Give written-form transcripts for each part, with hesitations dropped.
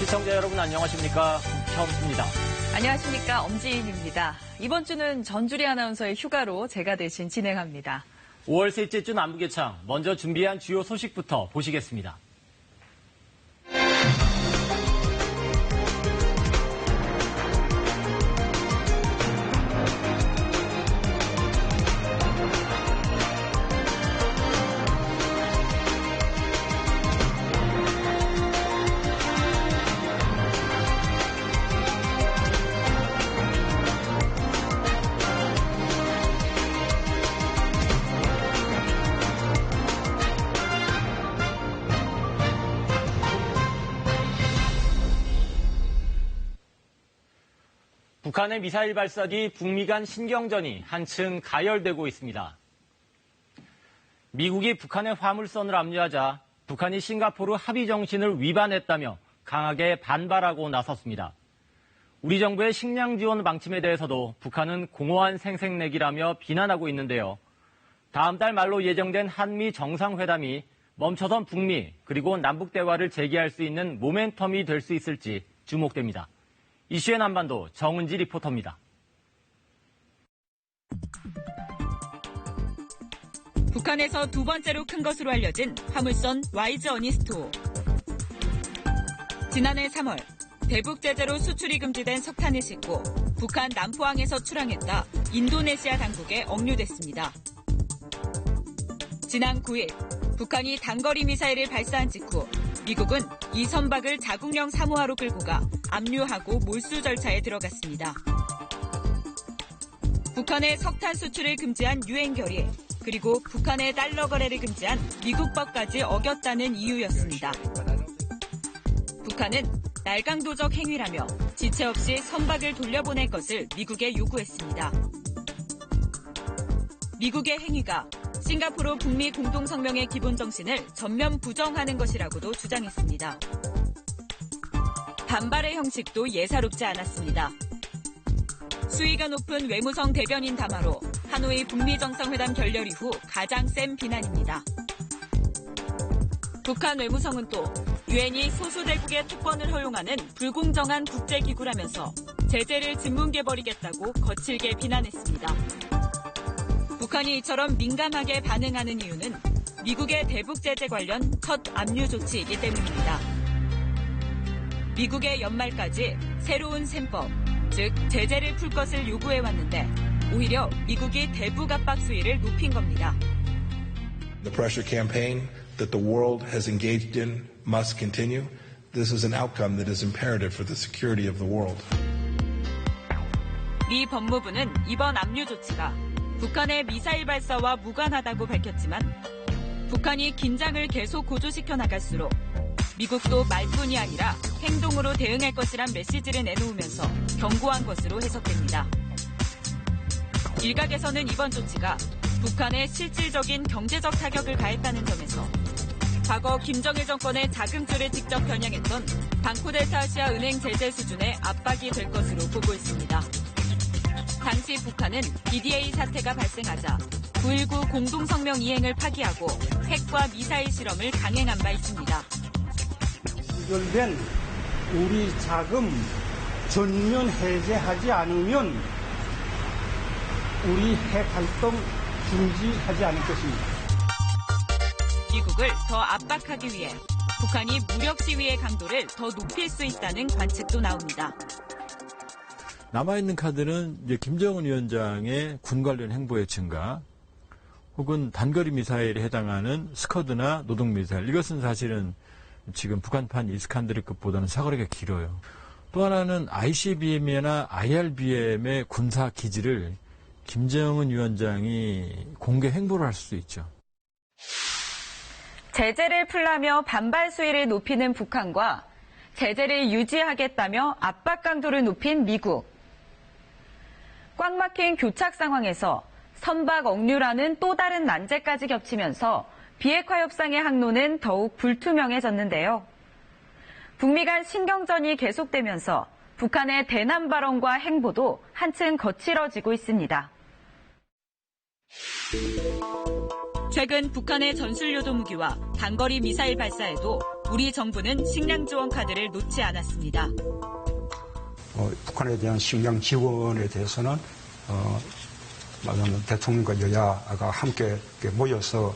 시청자 여러분 안녕하십니까? 국혐입니다. 안녕하십니까? 엄지인입니다. 이번 주는 전주리 아나운서의 휴가로 제가 대신 진행합니다. 5월 셋째 주 남북예창, 먼저 준비한 주요 소식부터 보시겠습니다. 북한의 미사일 발사 뒤 북미 간 신경전이 한층 가열되고 있습니다. 미국이 북한의 화물선을 압류하자 북한이 싱가포르 합의 정신을 위반했다며 강하게 반발하고 나섰습니다. 우리 정부의 식량 지원 방침에 대해서도 북한은 공허한 생색내기라며 비난하고 있는데요. 다음 달 말로 예정된 한미 정상회담이 멈춰선 북미 그리고 남북 대화를 재개할 수 있는 모멘텀이 될 수 있을지 주목됩니다. 이슈의 남반도 정은지 리포터입니다. 북한에서 두 번째로 큰 것으로 알려진 화물선 와이즈 어니스토. 지난해 3월 대북 제재로 수출이 금지된 석탄을 싣고 북한 남포항에서 출항했다 인도네시아 당국에 억류됐습니다. 지난 9일 북한이 단거리 미사일을 발사한 직후 미국은 이 선박을 자국령 사모하로 끌고 가 압류하고 몰수 절차에 들어갔습니다. 북한의 석탄 수출을 금지한 유엔 결의, 그리고 북한의 달러 거래를 금지한 미국법까지 어겼다는 이유였습니다. 북한은 날강도적 행위라며 지체 없이 선박을 돌려보낼 것을 미국에 요구했습니다. 미국의 행위가 싱가포르 북미 공동성명의 기본 정신을 전면 부정하는 것이라고도 주장했습니다. 반발의 형식도 예사롭지 않았습니다. 수위가 높은 외무성 대변인 담화로 하노이 북미 정상회담 결렬 이후 가장 센 비난입니다. 북한 외무성은 또 유엔이 소수대국의 특권을 허용하는 불공정한 국제기구라면서 제재를 짓뭉개버리겠다고 거칠게 비난했습니다. 북한이 이처럼 민감하게 반응하는 이유는 미국의 대북 제재 관련 첫 압류 조치이기 때문입니다. 미국의 연말까지 새로운 셈법, 즉 제재를 풀 것을 요구해왔는데 오히려 미국이 대북 압박 수위를 높인 겁니다. The pressure campaign that the world has engaged in must continue. This is an outcome that is imperative for the security of the world. 미 법무부는 이번 압류 조치가 북한의 미사일 발사와 무관하다고 밝혔지만 북한이 긴장을 계속 고조시켜 나갈수록 미국도 말뿐이 아니라 행동으로 대응할 것이란 메시지를 내놓으면서 경고한 것으로 해석됩니다. 일각에서는 이번 조치가 북한에 실질적인 경제적 타격을 가했다는 점에서 과거 김정일 정권의 자금줄을 직접 겨냥했던 방코델타아시아 은행 제재 수준의 압박이 될 것으로 보고 있습니다. 당시 북한은 BDA 사태가 발생하자 9.19 공동성명 이행을 파기하고 핵과 미사일 실험을 강행한 바 있습니다. 연결된 우리 자금 전면 해제하지 않으면 우리 핵 활동 중지하지 않을 것입니다. 미국을 더 압박하기 위해 북한이 무력 시위의 강도를 더 높일 수 있다는 관측도 나옵니다. 남아있는 카드는 이제 김정은 위원장의 군 관련 행보의 증가, 혹은 단거리 미사일에 해당하는 스커드나 노동 미사일. 이것은 사실은 지금 북한판 이스칸데르급보다는 사거리가 길어요. 또 하나는 ICBM이나 IRBM의 군사 기지를 김정은 위원장이 공개 행보를 할 수도 있죠. 제재를 풀라며 반발 수위를 높이는 북한과 제재를 유지하겠다며 압박 강도를 높인 미국. 꽉 막힌 교착 상황에서 선박 억류라는 또 다른 난제까지 겹치면서 비핵화 협상의 항로는 더욱 불투명해졌는데요. 북미 간 신경전이 계속되면서 북한의 대남 발언과 행보도 한층 거칠어지고 있습니다. 최근 북한의 전술요도 무기와 단거리 미사일 발사에도 우리 정부는 식량 지원 카드를 놓지 않았습니다. 북한에 대한 식량 지원에 대해서는 말하자면 대통령과 여야가 함께 모여서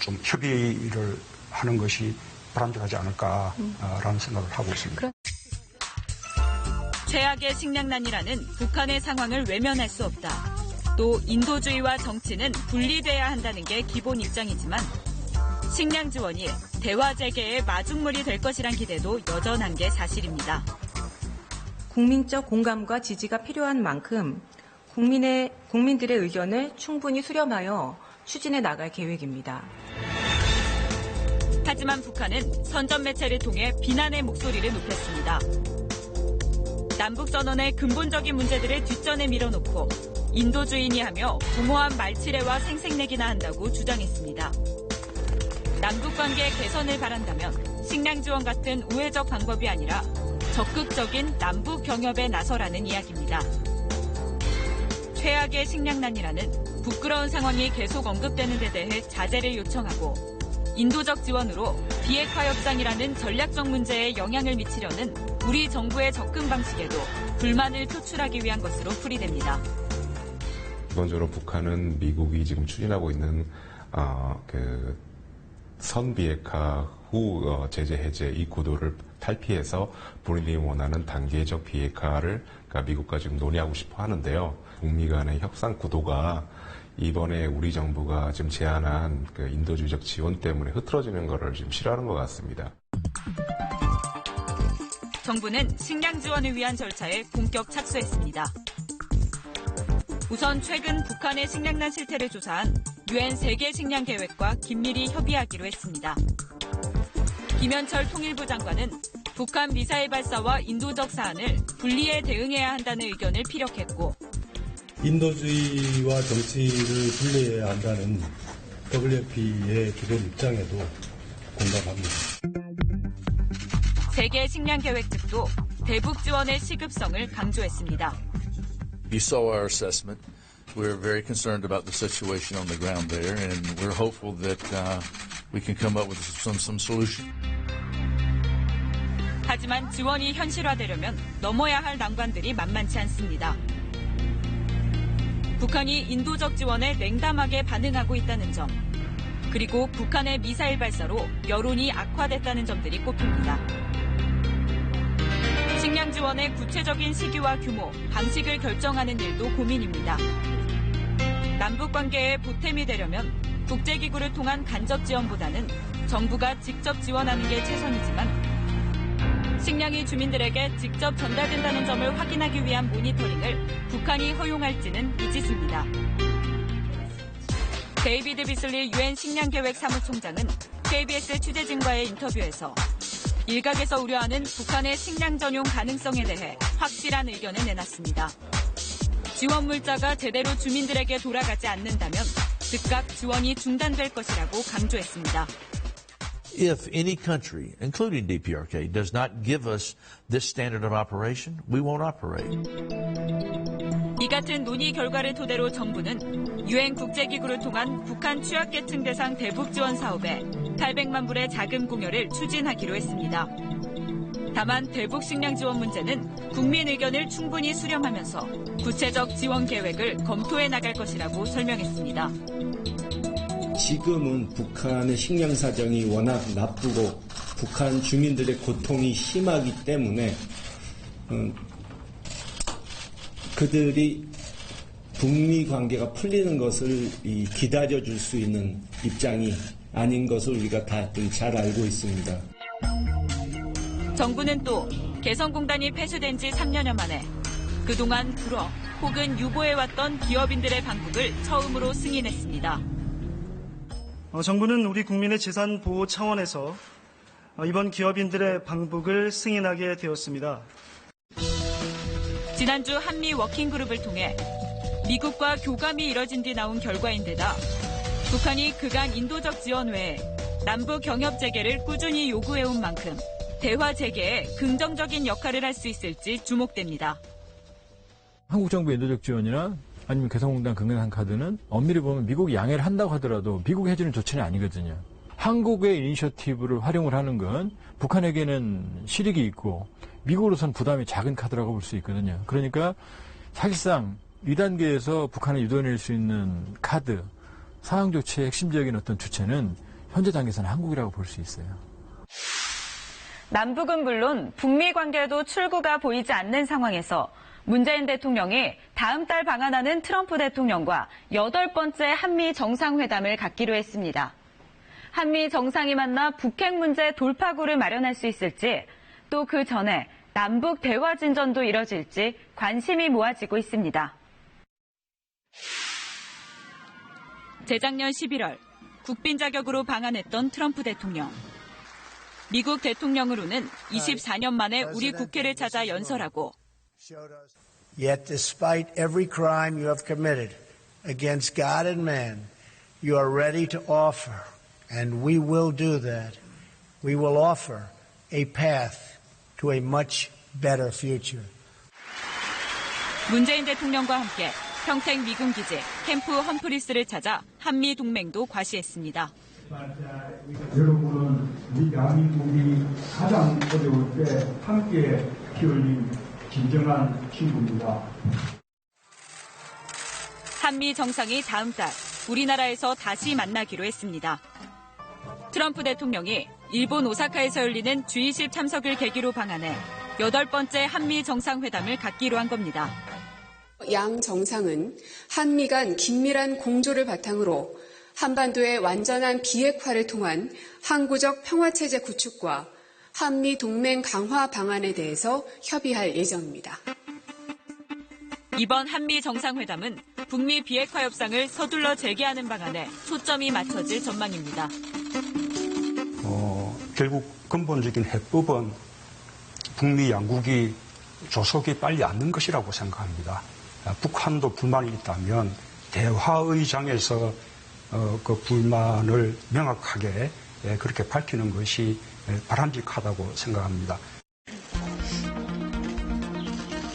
좀 협의를 하는 것이 바람직하지 않을까라는 생각을 하고 있습니다. 최악의 식량난이라는 북한의 상황을 외면할 수 없다. 또 인도주의와 정치는 분리돼야 한다는 게 기본 입장이지만 식량 지원이 대화 재개의 마중물이 될 것이란 기대도 여전한 게 사실입니다. 국민적 공감과 지지가 필요한 만큼 국민들의 의견을 충분히 수렴하여 추진해 나갈 계획입니다. 하지만 북한은 선전 매체를 통해 비난의 목소리를 높였습니다. 남북선언의 근본적인 문제들을 뒷전에 밀어놓고 인도주의니 하며 공허한 말치레와 생색내기나 한다고 주장했습니다. 남북관계 개선을 바란다면 식량 지원 같은 우회적 방법이 아니라 적극적인 남북 경협에 나서라는 이야기입니다. 최악의 식량난이라는 부끄러운 상황이 계속 언급되는 데 대해 자제를 요청하고 인도적 지원으로 비핵화 협상이라는 전략적 문제에 영향을 미치려는 우리 정부의 접근 방식에도 불만을 표출하기 위한 것으로 풀이됩니다. 기본적으로 북한은 미국이 지금 추진하고 있는 선비핵화 후 제재 해제 이 구도를 탈피해서 본인이 원하는 단계적 비핵화를 미국과 지금 논의하고 싶어 하는데요. 북미 간의 협상 구도가 이번에 우리 정부가 지금 제안한 인도주의적 지원 때문에 흐트러지는 것을 지금 싫어하는 것 같습니다. 정부는 식량 지원을 위한 절차에 본격 착수했습니다. 우선 최근 북한의 식량난 실태를 조사한 유엔 세계 식량 계획과 긴밀히 협의하기로 했습니다. 김현철 통일부 장관은 북한 미사일 발사와 인도적 사안을 분리해 대응해야 한다는 의견을 피력했고 인도주의와 정치를 분리해야 한다는 WFP의 기본 입장에도 공감합니다. 세계 식량 계획 측도 대북 지원의 시급성을 강조했습니다. You saw our assessment. We're very concerned about the situation on the ground there, and we're hopeful that we can come up with some solution. 하지만 지원이 현실화되려면 넘어야 할 난관들이 만만치 않습니다. 북한이 인도적 지원에 냉담하게 반응하고 있다는 점, 그리고 북한의 미사일 발사로 여론이 악화됐다는 점들이 꼽힙니다. 식량 지원의 구체적인 시기와 규모, 방식을 결정하는 일도 고민입니다. 남북 관계에 보탬이 되려면 국제기구를 통한 간접 지원보다는 정부가 직접 지원하는 게 최선이지만 식량이 주민들에게 직접 전달된다는 점을 확인하기 위한 모니터링을 북한이 허용할지는 미지수입니다. 데이비드 비슬리 유엔 식량계획 사무총장은 KBS 취재진과의 인터뷰에서 일각에서 우려하는 북한의 식량 전용 가능성에 대해 확실한 의견을 내놨습니다. 지원 물자가 제대로 주민들에게 돌아가지 않는다면 즉각 지원이 중단될 것이라고 강조했습니다. If any country, including DPRK, does not give us this standard of operation, we won't operate. 이 같은 논의 결과를 토대로 정부는 유엔 국제기구를 통한 북한 취약계층 대상 대북 지원 사업에 800만 불의 자금 공여를 추진하기로 했습니다. 다만 대북 식량 지원 문제는 국민 의견을 충분히 수렴하면서 구체적 지원 계획을 검토해 나갈 것이라고 설명했습니다. 지금은 북한의 식량 사정이 워낙 나쁘고 북한 주민들의 고통이 심하기 때문에 그들이 북미 관계가 풀리는 것을 기다려줄 수 있는 입장이 아닌 것을 우리가 다들 잘 알고 있습니다. 정부는 또 개성공단이 폐쇄된 지 3년여 만에 그동안 불어 혹은 유보해왔던 기업인들의 방북을 처음으로 승인했습니다. 정부는 우리 국민의 재산 보호 차원에서 이번 기업인들의 방북을 승인하게 되었습니다. 지난주 한미 워킹그룹을 통해 미국과 교감이 이뤄진 뒤 나온 결과인데다 북한이 그간 인도적 지원 외에 남북 경협 재개를 꾸준히 요구해온 만큼 대화 재개에 긍정적인 역할을 할 수 있을지 주목됩니다. 한국 정부의 인도적 지원이나 아니면 개성공단 금강산 카드는 엄밀히 보면 미국이 양해를 한다고 하더라도 미국이 해주는 조치는 아니거든요. 한국의 이니셔티브를 활용을 하는 건 북한에게는 실익이 있고 미국으로서는 부담이 작은 카드라고 볼 수 있거든요. 그러니까 사실상 2단계에서 북한을 유도해낼 수 있는 카드, 상황 조치의 핵심적인 어떤 주체는 현재 단계에서는 한국이라고 볼 수 있어요. 남북은 물론 북미 관계도 출구가 보이지 않는 상황에서 문재인 대통령이 다음 달 방한하는 트럼프 대통령과 8번째 한미 정상회담을 갖기로 했습니다. 한미 정상이 만나 북핵 문제 돌파구를 마련할 수 있을지, 또 그 전에 남북 대화 진전도 이뤄질지 관심이 모아지고 있습니다. 재작년 11월 국빈 자격으로 방한했던 트럼프 대통령. 미국 대통령으로는 24년 만에 우리 국회를 찾아 연설하고 Yet despite every crime you have committed against God and man, you are ready to offer, and we will do that. We will offer a path to a much better future. 문재인 대통령과 함께 평택 미군 기지 캠프 험프리스를 찾아 한미 동맹도 과시했습니다. 여러분은 우리 대한민국이 가장 어려울 때 함께 피 흘린 진정한 친구입니다. 한미 정상이 다음 달 우리나라에서 다시 만나기로 했습니다. 트럼프 대통령이 일본 오사카에서 열리는 G20 참석을 계기로 방한해 8번째 한미 정상회담을 갖기로 한 겁니다. 양 정상은 한미 간 긴밀한 공조를 바탕으로 한반도의 완전한 비핵화를 통한 항구적 평화체제 구축과 한미 동맹 강화 방안에 대해서 협의할 예정입니다. 이번 한미 정상회담은 북미 비핵화 협상을 서둘러 재개하는 방안에 초점이 맞춰질 전망입니다. 결국 근본적인 해법은 북미 양국이 조속히 빨리 앉는 것이라고 생각합니다. 북한도 불만이 있다면 대화의 장에서 그 불만을 명확하게 그렇게 밝히는 것이 바람직하다고 생각합니다.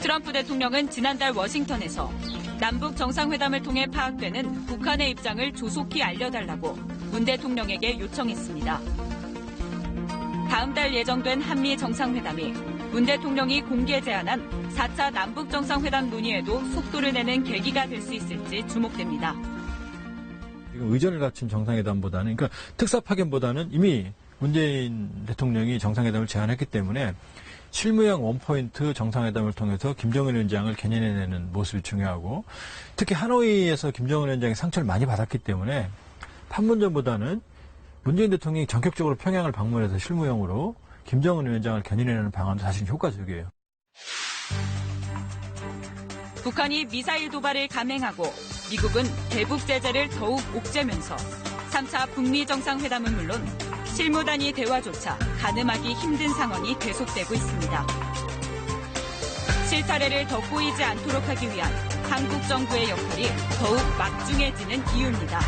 트럼프 대통령은 지난달 워싱턴에서 남북 정상회담을 통해 파악되는 북한의 입장을 조속히 알려달라고 문 대통령에게 요청했습니다. 다음 달 예정된 한미 정상회담이 문 대통령이 공개 제안한 4차 남북 정상회담 논의에도 속도를 내는 계기가 될 수 있을지 주목됩니다. 지금 의전을 갖춘 정상회담보다는, 그러니까 특사 파견보다는 이미 문재인 대통령이 정상회담을 제안했기 때문에 실무형 원포인트 정상회담을 통해서 김정은 위원장을 견인해내는 모습이 중요하고, 특히 하노이에서 김정은 위원장이 상처를 많이 받았기 때문에 판문점보다는 문재인 대통령이 전격적으로 평양을 방문해서 실무형으로 김정은 위원장을 견인해내는 방안도 사실 효과적이에요. 북한이 미사일 도발을 감행하고 미국은 대북 제재를 더욱 옥죄면서 3차 북미 정상회담은 물론 실무 단위 대화조차 가늠하기 힘든 상황이 계속되고 있습니다. 실타래를 더 꼬이지 않도록 하기 위한 한국 정부의 역할이 더욱 막중해지는 이유입니다.